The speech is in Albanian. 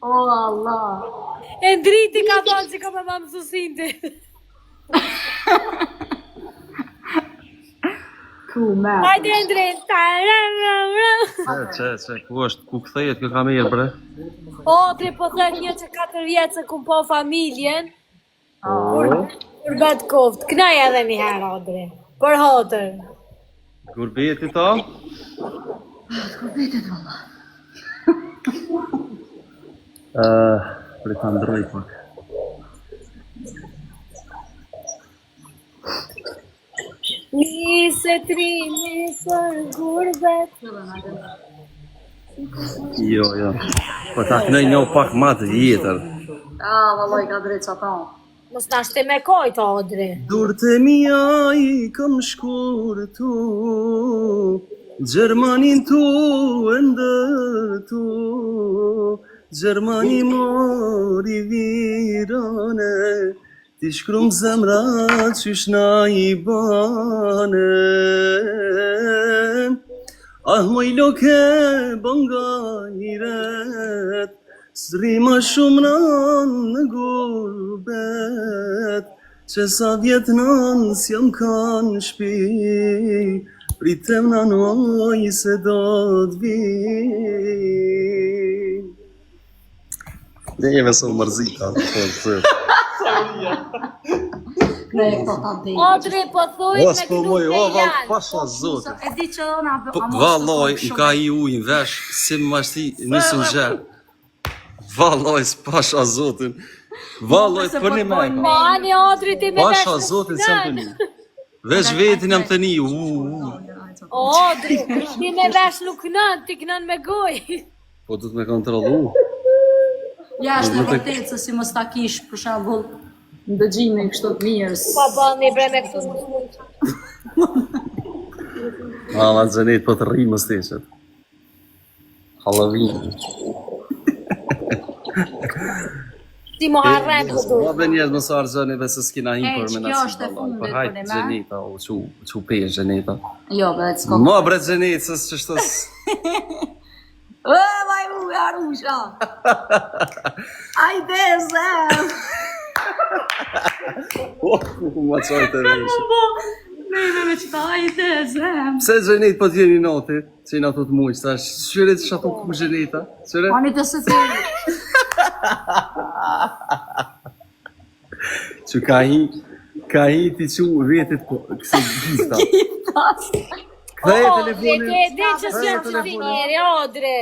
O, Allah. E ndriti ka thonë që ka me ma mësusinte. Ku me. Hajde Endrin. Ku këthejet kjo kamerë, bre? Odri po thët një që 4 vjetë se kum po familjen. Kur bet koft. Knaj edhe një herë, Odri. Për hotër. Gurbeti ta? Gurbetet, valla. Për të ndroj pak. Nise trini për gurbet. Jo. Po ta kënoj një pak ma të vjetër. Valla i ka drejt që ata. Mos na shte me kojtë, Odri. Durët e mija i kam shkurtu, Gjermanin tu e ndërtu, Gjermani mori virane, Ti shkrum zemra qysh na i bane. Ah moj loke bënga i ret, Sri ma shumë në gurbet, Që sa vjet nën s'jam kanë shpi, Pritem në noj se do t'vi. Ne jeme së mërzita. Ne e këto ta dhejnë. Odri po thuj me knut e janë. Pasha zotë. E di që ona... Valoj, ka i ujnë vesh, si më mashti nësën gjerë. Valoj, s'pasha zotin. Valoj, për një me ka. Ani Odri ti me vesh Pasha zotin, sem të një. Vesh vetin jam të një. Odri, ti me vesh nuk nën, ti kënën me goj. Po du të me kontrolu. Ja, është në vërtet se si mos ta kish, për shembull, në dëgjime kështu të mirë. Pa bëni bre me këtu. Alla xhenet po të rrimës teshet. Halloween. Si mo harren këtu. Po dhe njerëz mos argjoni dhe se s'kina hin për me Kjo është e fundit Po hajt për ne, xheneta, o çu pe xheneta. Jo, be, s'ko. Mo bre xhenet se ç'shtos. Vaj mu, Arusha! Ajde, zem! Ma qoj të vesh. Me qëta, ajde, zem! Pse xhenet po t'jeni noti? Që i na thot muq, tash shyret çatu ku xheneta? Shyret? Ani të se thiri. Që ka hi ti që vetit po, këse gjitha. Kthej telefonin. Ti e di që s'jam që ti njeri, Odri.